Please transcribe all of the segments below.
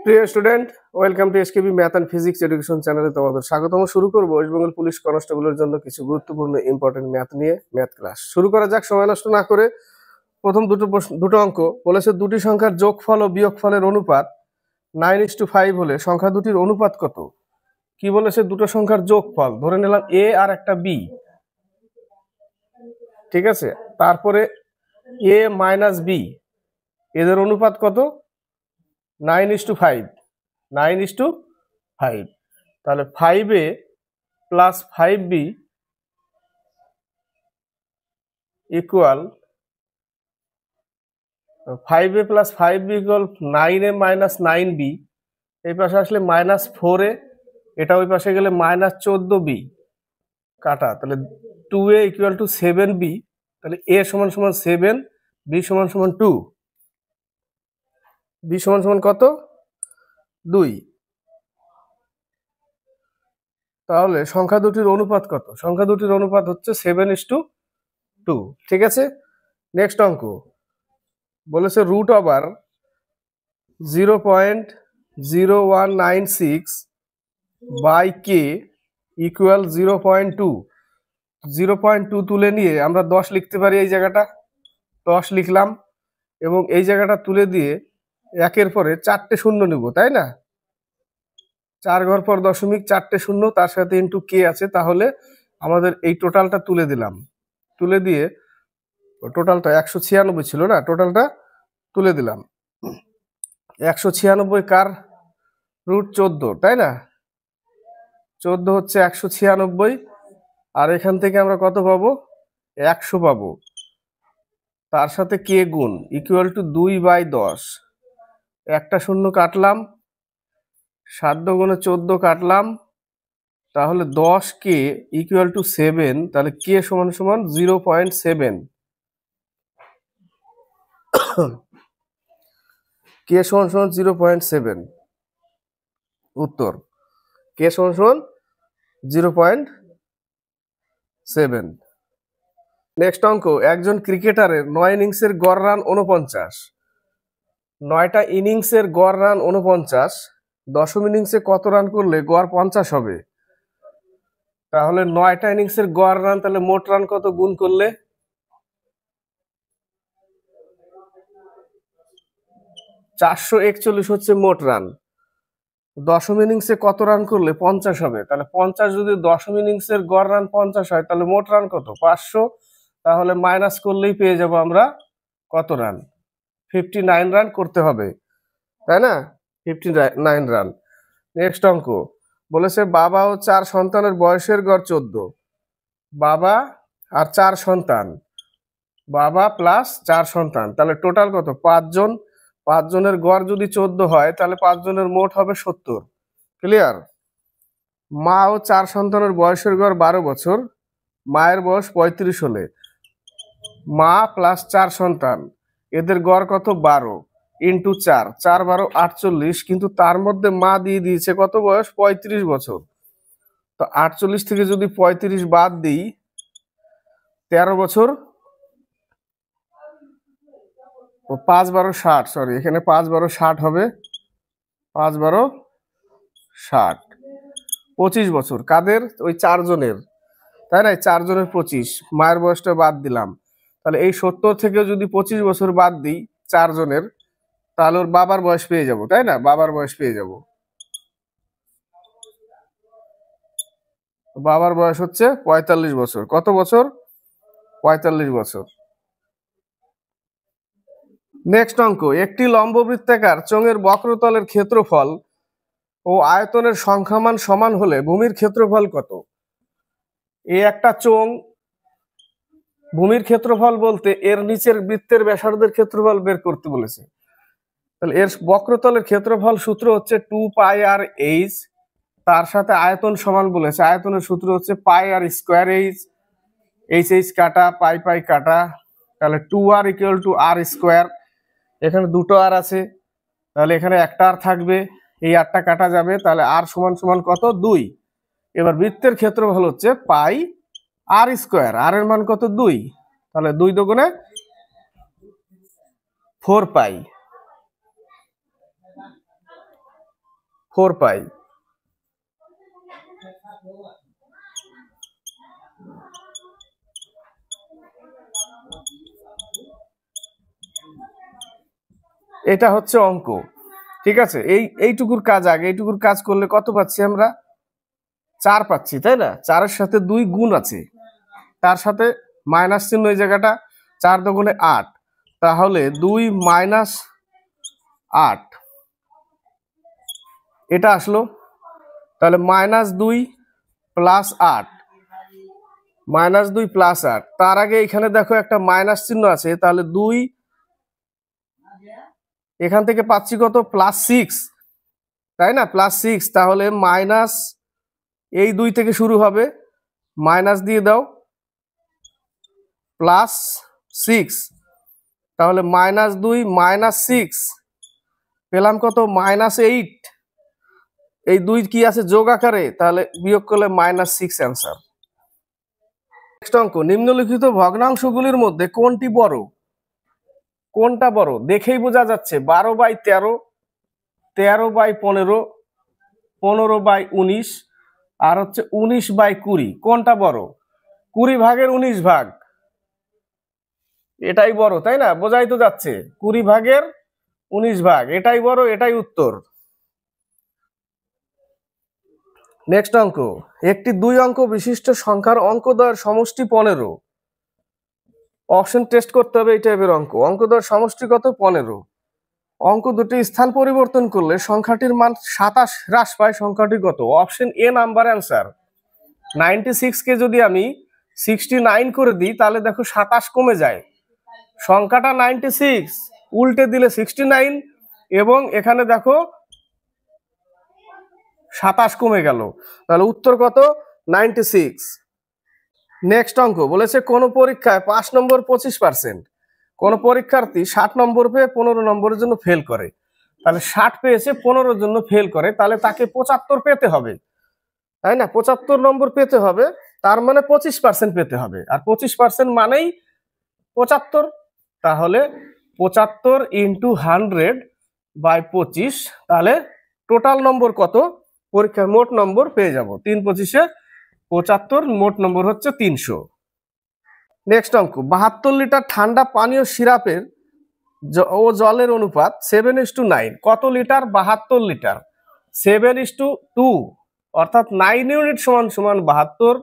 প্রিয় student, welcome to SKB math and physics education চ্যানেলে তোমাদের স্বাগতম। শুরু করব ওয়েস্ট বেঙ্গল পুলিশ কনস্টেবলের জন্য কিছু গুরুত্বপূর্ণ ইম্পর্টেন্ট ম্যাথ নিয়ে ম্যাথ ক্লাস শুরু করা যাক সময় নষ্ট না করে। প্রথম দুটো অঙ্ক বলেছে দুটি সংখ্যার যোগফল ও বিয়োগফলের অনুপাত 9:5 হলে সংখ্যা দুটির অনুপাত কত। কি বলেছে? দুটো সংখ্যার যোগফল, ধরে নিলাম এ আর একটা বি, ঠিক আছে। তারপরে এ মাইনাস বি, এদের অনুপাত কত? 9:5। 9:5, তাহলে 5a plus 5b equal 5a plus 5b equal 9a minus 9b। এই পাশে আসলে মাইনাস 4a, এটা ওই পাশে গেলে মাইনাস 14b কাটা, তাহলে 2a ইকুয়াল টু 7b। তাহলে a সমান সমান 7, b সমান সমান 2, b সমান সমান কত? 2। তাহলে সংখ্যা দুটির অনুপাত কত? সংখ্যা দুটির অনুপাত হচ্ছে 7:2, ঠিক আছে। নেক্সট অঙ্ক বলেছে root over 0.0196 by k equal 0.2। 0.2 তুলে নিয়ে আমরা 10 লিখতে পারি। এই জায়গাটা 10 লিখলাম এবং এই জায়গাটা তুলে দিয়ে একের পরে 4টে শূন্য নিব, তাই না? 4 ঘর পর দশমিক, 4টে শূন্য, তার সাথে ইন্টু কে আছে। তাহলে আমাদের এই টোটালটা তুলে দিলাম, তুলে দিয়ে টোটালটা 196 ছিল না, টোটালটা তুলে দিলাম। 196 কার রুট 14, তাই না? 14 হচ্ছে 196, আর এখান থেকে আমরা কত পাবো? 100 পাবো। তার সাথে কে গুণ ইকুয়াল টু 2/10। একটা শূন্য কাটলাম, 7 গুণে 14 কাটলাম, তাহলে 10k ইকুয়াল টু 7। তাহলে কে সমান সমান 0.7। কে সমান সমান 0.7 উত্তর। কে সমান সমান 0.7। নেক্সট অঙ্ক, একজন ক্রিকেটারের 9 ইনিংসের গড় রান 49। 9টা ইনিংসের গড় রান 49, দশম ইনিংসে কত রান করলে গড় 50 হবে? তাহলে 9টা ইনিংসের গড় রান, তাহলে মোট রান কত গুণ করলে? 441 হচ্ছে মোট রান। দশম ইনিংসে কত রান করলে 50 হবে? তাহলে 50 যদি দশম ইনিংসের গড় রান 50 হয়, তাহলে মোট রান কত? 500। তাহলে মাইনাস করলেই পেয়ে যাব আমরা কত রান? 59 রান করতে হবে, তাই না? 59 রান। নেক্সট অঙ্ক বলেছে বাবা ও 4 সন্তানের বয়সের গড় 14। বাবা আর 4 সন্তান, বাবা প্লাস 4 সন্তান, তাহলে টোটাল কত? 5 জন। 5 জনের গড় যদি 14 হয়, তাহলে 5 জনের মোট হবে 70। ক্লিয়ার? মা ও 4 সন্তানের বয়সের গড় 12 বছর, মায়ের বয়স 35 হলে মা প্লাস 4 সন্তান, এদের গড় কত? 12 ইন্টু 4, 4 12 48, কিন্তু তার মধ্যে মা দিয়ে দিয়েছে কত বয়স? 35 বছর। তো 48 থেকে যদি 35 বাদ দিই, 13 বছর, 5 12 60, সরি এখানে 5 12 60 হবে, 5 12 60, 25 বছর। কাদের? ওই 4 জনের, তাই না? 4 জনের 25, মায়ের বয়সটা বাদ দিলাম। তাহলে এই 70 থেকে যদি 25 বছর বাদ দিই 4 জনের, তাহলে ওর বাবার বয়স পেয়ে যাব, তাই না? বাবার বয়স পেয়ে যাব। বাবার বয়স হচ্ছে 45 বছর। কত বছর? 45 বছর। নেক্সট অঙ্ক, একটি লম্ববৃত্তাকার চোঙের বক্রতলের ক্ষেত্রফল ও আয়তনের সংখ্যামান সমান হলে ভূমির ক্ষেত্রফল কত? এই একটা চোঙ, ভূমির ক্ষেত্রফল বলতে এর নিচের বৃত্তের ব্যাসার্ধের ক্ষেত্রফল বের করতে বলেছে। তাহলে এর বক্রতলের ক্ষেত্রফল সূত্র হচ্ছে 2πr/h, তার সাথে আয়তন সমান বলেছে। আয়তনের সূত্র হচ্ছে πr²h, h কাটা, পাই কাটা, তাহলে 2r ইকুয়াল টু r²। এখানে দুটো আর আছে, তাহলে এখানে একটা আর থাকবে, এই আরটা কাটা যাবে, তাহলে আর সমান সমান কত? 2। এবার বৃত্তের ক্ষেত্রফল হচ্ছে πr², আর এর মান কত? 2। তাহলে 2 দুগুণে 4π। 4 পাই। এটা হচ্ছে অঙ্ক, ঠিক আছে। এইটুকুর কাজ আগে, এইটুকুর কাজ করলে কত পাচ্ছি আমরা? 4 পাচ্ছি, তাই না? 4-এর সাথে 2 গুণ আছে, তার সাথে মাইনাস চিহ্ন এই জায়গাটা, 4 দুগুণে 8, তাহলে 2 মাইনাস 8 এটা আসলো। তাহলে -2 প্লাস 8, -2 প্লাস 8। তার আগে এখানে দেখো একটা মাইনাস চিহ্ন আছে, তাহলে 2 এখান থেকে পাচ্ছি কত? +6, তাই না? +6, তাহলে মাইনাস এই 2 থেকে শুরু হবে, মাইনাস দিয়ে দাও, +6, তাহলে -2 -6 পেলাম কত? -8। এই 2 কি আছে? যোগ আকারে, তাহলে বিয়োগ করলে -6 অ্যান্সার। নেক্সট অঙ্ক, নিম্নলিখিত ভগ্নাংশগুলির মধ্যে কোনটি বড়? কোনটা বড় দেখেই বোঝা যাচ্ছে। 12/13, 13/15, 15/19 আর হচ্ছে 19/20। কোনটা বড়? 20 ভাগের 19 ভাগ, এটাই বড়, তাই না? বোঝাই তো যাচ্ছে, 20 ভাগের 19 ভাগ, এটাই বড়, এটাই উত্তর। নেক্সট অঙ্ক, একটি 2 অঙ্ক বিশিষ্ট সংখ্যার অঙ্কদ্বয়ের সমষ্টি 15। অপশন টেস্ট করতে হবে এই টাইপের অঙ্ক। অঙ্কদ্বয়ের সমষ্টি কত? 15। অঙ্ক দুটি স্থান পরিবর্তন করলে সংখ্যাটির মান 27 হ্রাস পায়, সংখ্যাটি কত? Option A number answer. 96 কে যদি আমি 69 করে দিই, তাহলে দেখো 27 কমে যায়। সংখ্যাটা 96, উল্টে দিলে 69, এবং এখানে দেখো 27 কমে গেল, তাহলে উত্তর কত? 96। নেক্সট অঙ্ক বলেছে, কোন পরীক্ষায় 5 নম্বর 25%, কোন পরীক্ষার্থী 60 নম্বর পেয়ে 15 নম্বরের জন্য ফেল করে। তাহলে 60 পেয়েছে, 15 জন্য ফেল করে, তাহলে তাকে 75 পেতে হবে, তাই না? 75 নম্বর পেতে হবে, তার মানে 25% পেতে হবে, আর 25% মানেই 75। তাহলে 75 × 100/25, তাহলে টোটাল নম্বর কত? পরীক্ষায় মোট নম্বর পেয়ে যাব 3 × 25 = 75, মোট নম্বর হচ্ছে 300। নেক্সট অঙ্ক, 72 লিটার ঠান্ডা পানীয় সিরাপের ও জলের অনুপাত 7:9। কত লিটার? 72 লিটার। 7:2, অর্থাৎ 9 ইউনিট সমান সমান 72,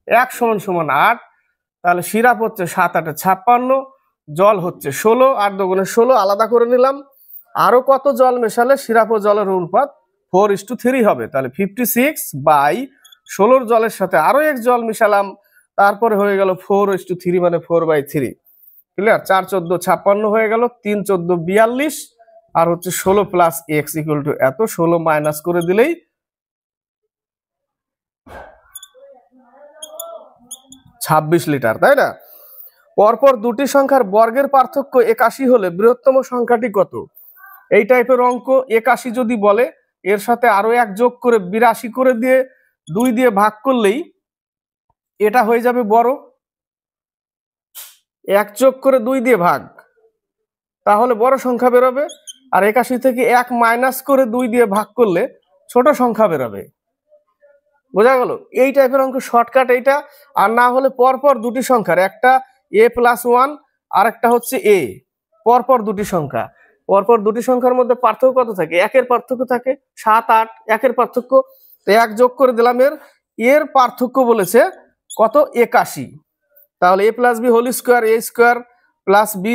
1 সমান সমান 8। তাহলে সিরাপ হচ্ছে 7 8 56, জল হচ্ছে 16, 8 দুগুণে 16 আলাদা করে নিলাম। আরো কত জল মেশালে সিরাপ ও জলের অনুপাত 4:3 হবে? তাহলে 56/16 জলের সাথে আরো 1 জল মিশালাম, তারপরে হয়ে গেল 4:3, মানে 4/3। ক্লিয়ার? 4 14 56 হয়ে গেল, 3 14 42, আর হচ্ছে 16 + x = এত। 16 মাইনাস করে দিলেই 26 লিটার, তাই না? পরপর দুটি সংখ্যার বর্গের পার্থক্য 81 হলে বৃহত্তম সংখ্যাটি কত? এই টাইপের অঙ্ক 81 যদি বলে, এর সাথে আরো 1 যোগ করে 82 করে দিয়ে 2 দিয়ে ভাগ করলেই এটা হয়ে যাবে বড়। 1 যোগ করে 2 দিয়ে ভাগ, তাহলে বড় সংখ্যা বেরোবে। আর 81 থেকে 1 মাইনাস করে 2 দিয়ে ভাগ করলে ছোট সংখ্যা বেরোবে। বোঝা গেল? এই টাইপের অঙ্ক শর্টকাট এইটা। আর না হলে পরপর দুটি সংখ্যার, একটা a+1 আর একটা হচ্ছে a, পরপর দুটি সংখ্যা, পরপর দুটি সংখ্যার মধ্যে পার্থক্য কত থাকে? 1-এর পার্থক্য থাকে, 7 8, 1-এর পার্থক্য। তো 1 যোগ করে দিলাম, এর পার্থক্য বলেছে কত? 81। তাহলে a + b² a² + b²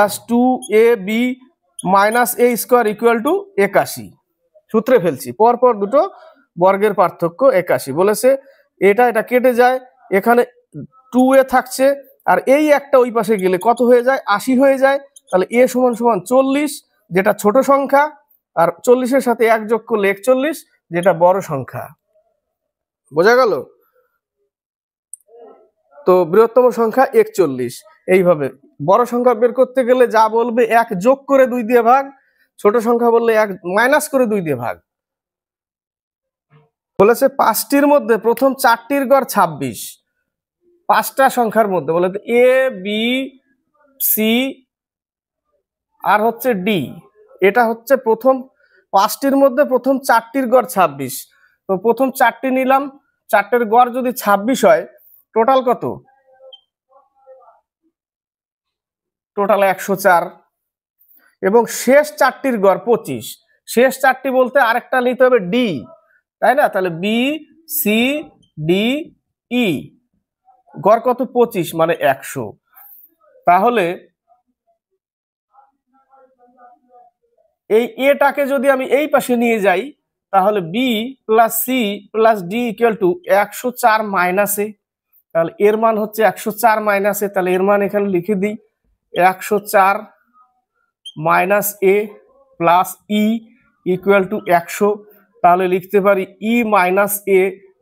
+ 2ab - a² = 81। সূত্রে ফেলছি, পরপর দুটো বর্গের পার্থক্য 81 বলেছে। এটা কেটে যায়, এখানে 2a থাকছে, আর এই একটা ওই পাশে গেলে কত হয়ে যায়? 80 হয়ে যায়। তাহলে a = 40, যেটা ছোট সংখ্যা, আর 40-এর সাথে 1 যোগ করলে 41, যেটা বড় সংখ্যা। বোঝা গেল? তো বৃহত্তম সংখ্যা 41। এইভাবে বড় সংখ্যা বের করতে গেলে যা বলবে 1 যোগ করে 2 দিয়ে ভাগ, ছোট সংখ্যা বললে 1 মাইনাস করে 2 দিয়ে ভাগ। বলেছে 5টির মধ্যে প্রথম 4টির গড় 26। 5টা সংখ্যার মধ্যে বলে a b c আর হচ্ছে d, এটা হচ্ছে প্রথম 5টির মধ্যে প্রথম 4টির গড় 26, তো প্রথম 4টি নিলাম, 4টের গড় যদি 26 হয়, টোটাল কত? টোটাল 104। এবং শেষ 4টির গড় 25, শেষ 4টি বলতে আরেকটা নিতে হবে ডি, তাই না? তাহলে বি সি ডি ই, গড় কত? 25, মানে 100। তাহলে এই এটাকে যদি আমি এই পাশে নিয়ে যাই, তাহলে B plus C plus D equal to 104 minus A. তাহলে এর মান হচ্ছে 104 মাইনাস এ, তাহলে এর মান এখানে লিখে দিই 104 minus A plus E equal to 100। তাহলে লিখতে পারি ই মাইনাস এ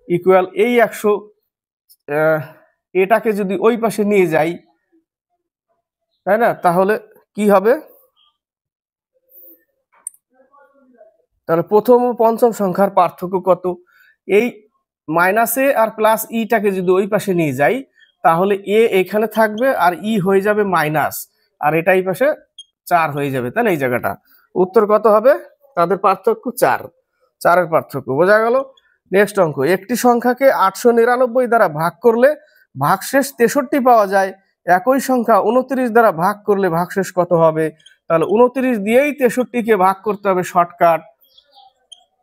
ইকুয়াল এই 100, এটাকে যদি ওই পাশে নিয়ে যাই, তাই না? তাহলে কি হবে? তাহলে প্রথম ও পঞ্চম সংখ্যার পার্থক্য কত? এই মাইনাস এ আর প্লাস ইটাকে যদি ওই পাশে নিয়ে যাই, তাহলে এ এখানে থাকবে আর ই হয়ে যাবে মাইনাস, আর এটা এই পাশে 4 হয়ে যাবে, তাই না? এই জায়গাটা উত্তর কত হবে? তাদের পার্থক্য 4, 4-এর পার্থক্য। বোঝা গেল? নেক্সট অঙ্ক, একটি সংখ্যাকে 899 দ্বারা ভাগ করলে ভাগশেষ 63 পাওয়া যায়, একই সংখ্যা 29 দ্বারা ভাগ করলে ভাগশেষ কত হবে? তাহলে 29 দিয়েই 63কে ভাগ করতে হবে শর্টকাট,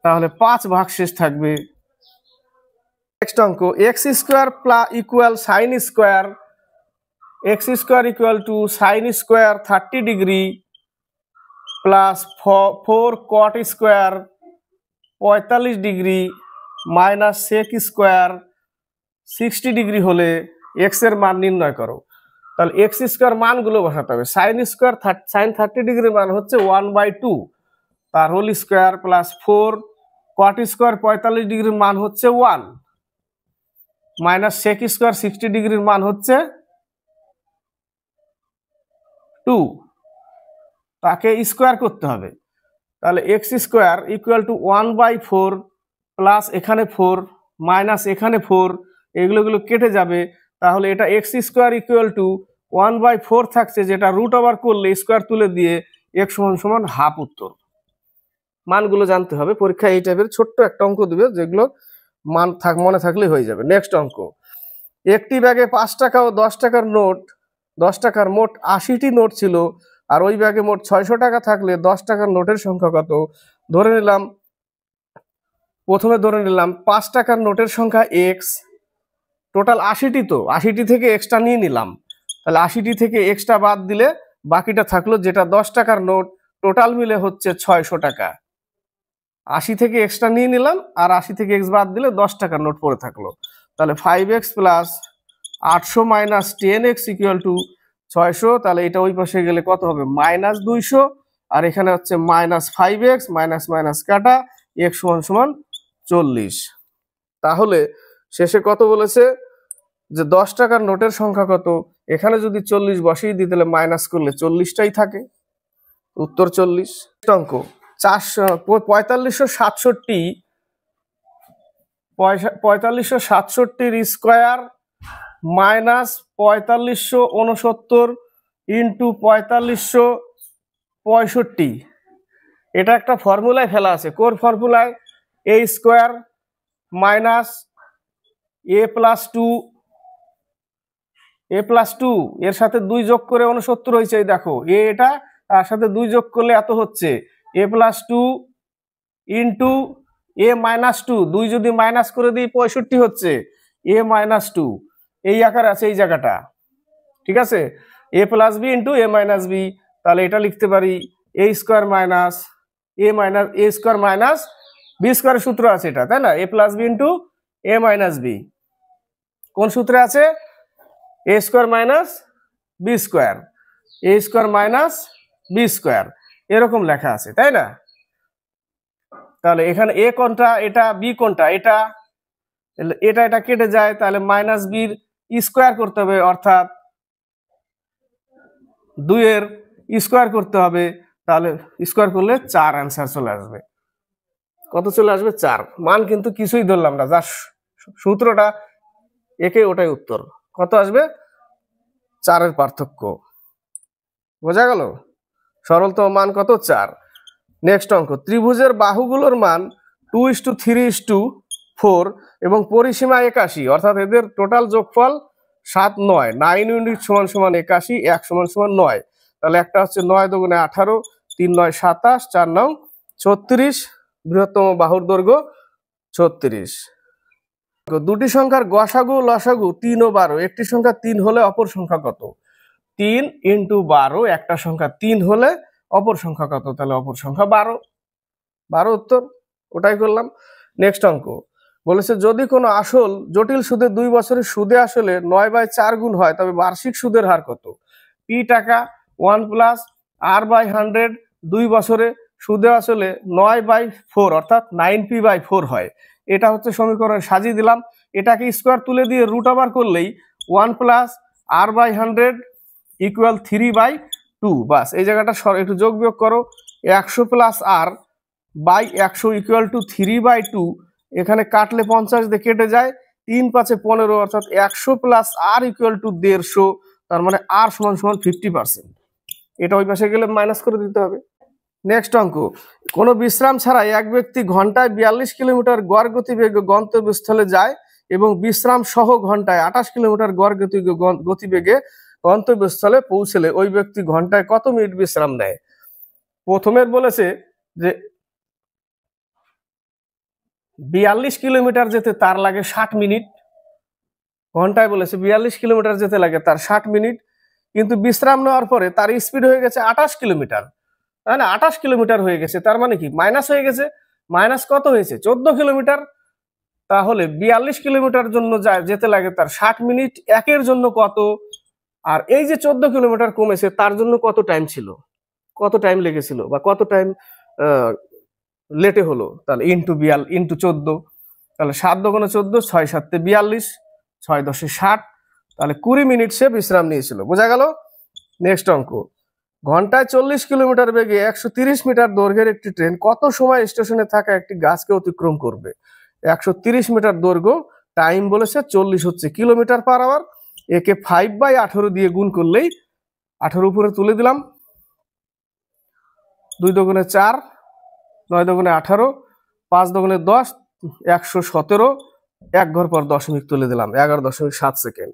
তাহলে 5 ভাগশেষ থাকবে। নেক্সট অঙ্ক, x square equal sine square, x square equal to sine square 30 degree plus 4 cot square 45 degree minus sec square 60 degree হলে এক্স এর মান নির্ণয় করো। তাহলে এক্স স্কোয়ার মানগুলো বসাতে হবে। সাইন স্কোয়ার সাইন 30 ডিগ্রির মান হচ্ছে 1/2 তার whole square plus 4 cot square 45 ডিগ্রির মান হচ্ছে 1 মাইনাস সেক স্কোয়ার 60 ডিগ্রির মান হচ্ছে 2, তাকে স্কোয়ার করতে হবে। তাহলে x square equal two 1/4 plus এখানে 4 মাইনাস এখানে 4, এগুলো কেটে যাবে। তাহলে এটা এক্স স্কোয়ার ইকুয়াল টু 1/4 থাকছে, যেটা রুট ওভার করলে স্কোয়ার তুলে দিয়ে এক্স সমান সমান হাফ। উত্তর মানগুলো জানতে হবে, পরীক্ষায় এই টাইপের ছোট্ট একটা অঙ্ক দিবে, যেগুলো মান মনে থাকলে হয়ে যাবে। নেক্সট অঙ্ক, একটি ব্যাগে 5 টাকা ও 10 টাকার নোট, 10 টাকার মোট 80টি নোট ছিল, আর ওই ব্যাগে মোট 600 টাকা থাকলে 10 টাকার নোটের সংখ্যা কত? ধরে নিলাম, প্রথমে ধরে নিলাম 5 টাকার নোটের সংখ্যা এক্স, টোটাল 80টি, তো 80টি থেকে এক্সটা নিয়ে নিলাম, তাহলে 80টি থেকে এক্সটা বাদ দিলে বাকিটা থাকলো, যেটা 10 টাকার নোট, টোটাল মিলে হচ্ছে 600 টাকা। 80 থেকে এক্সটা নিয়ে নিলাম, আর 80 থেকে এক্স বাদ দিলে 10 টাকার নোট পড়ে থাকলো। তাহলে 5x plus 800 minus 10x equal to 600। তাহলে এটা ওই পাশে গেলে কত হবে? মাইনাস 200, আর এখানে হচ্ছে মাইনাস 5x, মাইনাস মাইনাস কাটা, x সমান সমান 40। তাহলে শেষে কত বলেছে? যে 10 টাকার নোটের সংখ্যা কত? এখানে যদি 40 বসিয়ে দিই, তাহলে মাইনাস করলে 40টাই থাকে, উত্তর 40। অঙ্ক 4567 স্কোয়ার মাইনাস 4569 ইন্টু 4565, এটা একটা ফর্মুলায় ফেলা আছে। কোন ফর্মুলায়? এ স্কোয়ার মাইনাস এ প্লাস 2 এর সাথে 2 যোগ করে 69 হয়েছে। এই দেখো, এটা তার সাথে 2 যোগ করলে এত হচ্ছে, এ প্লাস 2 ইন্টু এ মাইনাস 2, 2 যদি মাইনাস করে দিই 65 হচ্ছে, এ মাইনাস 2 এই আকারে আছে এই জায়গাটা, ঠিক আছে? এ প্লাস বি ইন্টু এ মাইনাস বি, তাহলে এটা লিখতে পারি এ স্কোয়ার মাইনাস এ স্কোয়ার মাইনাস বি স্কোয়ারের সূত্র আছে এটা, তাই না? এ প্লাস বি ইন্টু এ মাইনাস বি কোন সূত্রে আছে? এ স্কোয়ার মাইনাস বি স্কোয়ার, এ স্কোয়ার মাইনাস বি স্কোয়ার, এরকম লেখা আছে, তাই না? তাহলে এখানে এ কোনটা, এটা বি কোনটা, এটা এটা কেটে যায়, তাহলে মাইনাস বির স্কোয়ার করতে হবে, অর্থাৎ 2 এর স্কোয়ার করতে হবে। তাহলে স্কোয়ার করলে 4 অ্যান্সার চলে আসবে। কত চলে আসবে? 4। মান কিন্তু কিছুই ধরলাম না, যা সূত্রটা একে ওটাই উত্তর। কত আসবে? 4-এর পার্থক্য। বোঝা গেল? সরলতম মান কত? 4। নেক্সট অঙ্ক, ত্রিভুজের বাহুগুলোর মান 2:3:4 এবং পরিসীমা 81, অর্থাৎ এদের টোটাল যোগফল 7, 9, 9 ইউনিট সমান সমান 81, 1 সমান সমান 9। তাহলে একটা হচ্ছে 9 দুগুণে 18, 3 9 27, 4 9 36, বৃহত্তম বাহুর দৈর্ঘ্য 36। দুটি সংখ্যার গসাগু লসাগু 3 ও 12, একটি সংখ্যা 3 হলে অপর সংখ্যা কত? 3 × 12, একটা সংখ্যা 3 হলে অপর সংখ্যা কত? তাহলে অপর সংখ্যা 12। 12 উত্তর, ওটাই করলাম। নেক্সট অঙ্ক বলেছে, যদি কোনো আসল জটিল সুদে 2 বছরের সুদে আসলে 9/4 গুণ হয় তবে বার্ষিক সুদের হার কত? পি টাকা 1 প্লাস r/100 2 বছরে সুদে আসলে 9/4 অর্থাৎ 9p/4 হয়। এটা হচ্ছে সমীকরণ, সাজিয়ে দিলাম। এটাকে স্কোয়ার তুলে দিয়ে রুট ওভার করলেই 1 প্লাস r/100 ইকুয়াল 3/2। বাস, এই জায়গাটা একটু যোগ বিয়োগ করো। 100 plus r by 100 equal to 3/2। এখানে কাটলে 50 দিয়ে কেটে যায়, 3 5 15, অর্থাৎ 100 প্লাস r ইকুয়াল টু 150। তার মানে r সমান সমান 50%। এটা ওই পাশে গেলে মাইনাস করে দিতে হবে। নেক্সট অঙ্ক, কোনো বিশ্রাম ছাড়াই এক ব্যক্তি ঘন্টায় 42 কিলোমিটার গড় গতিবেগে গন্তব্যস্থলে যায় এবং বিশ্রাম সহ ঘন্টায় 28 কিলোমিটার গড় গতিবেগে গন্তব্যস্থলে পৌঁছলে ওই ব্যক্তি ঘন্টায় কত মিনিট বিশ্রাম নেয়? প্রথমের বলেছে যে 42 কিলোমিটার যেতে তার লাগে 60 মিনিট। ঘন্টায় বলেছে 42 কিলোমিটার যেতে লাগে তার 60 মিনিট, কিন্তু বিশ্রাম নেওয়ার পরে তার স্পিড হয়ে গেছে 28 কিলোমিটার, তাই না? 28 কিলোমিটার হয়ে গেছে, তার মানে কি মাইনাস হয়ে গেছে। মাইনাস কত হয়েছে? 14 কিলোমিটার। তাহলে 42 কিলোমিটার জন্য যেতে লাগে তার 60 মিনিট, একের জন্য কত? আর এই যে 14 কিলোমিটার কমেছে তার জন্য কত টাইম ছিল, কত টাইম লেগেছিল, বা কত টাইম লেটে হলো? তাহলে ইন্টু 14। তাহলে 7 দুগুণে 14, 6 7 42, 6 10 60। তাহলে 20 মিনিট সে বিশ্রাম নিয়েছিল। বোঝা গেল? নেক্সট অঙ্ক, ঘন্টায় 40 কিলোমিটার বেগে 130 মিটার দৈর্ঘ্যের একটি ট্রেন কত সময় স্টেশনে থাকা একটি গাছকে অতিক্রম করবে? 130 মিটার দৈর্ঘ্য, টাইম বলেছে 40 হচ্ছে কিলোমিটার পার আওয়ার। একে 5/18 দিয়ে গুণ করলেই 18 উপরে তুলে দিলাম, 2 দুগুণে 4, 9 দুগুণে 18, 5 দুগুণে 10, 117, 1 ঘর পর দশমিক তুলে দিলাম, 11.7 সেকেন্ড।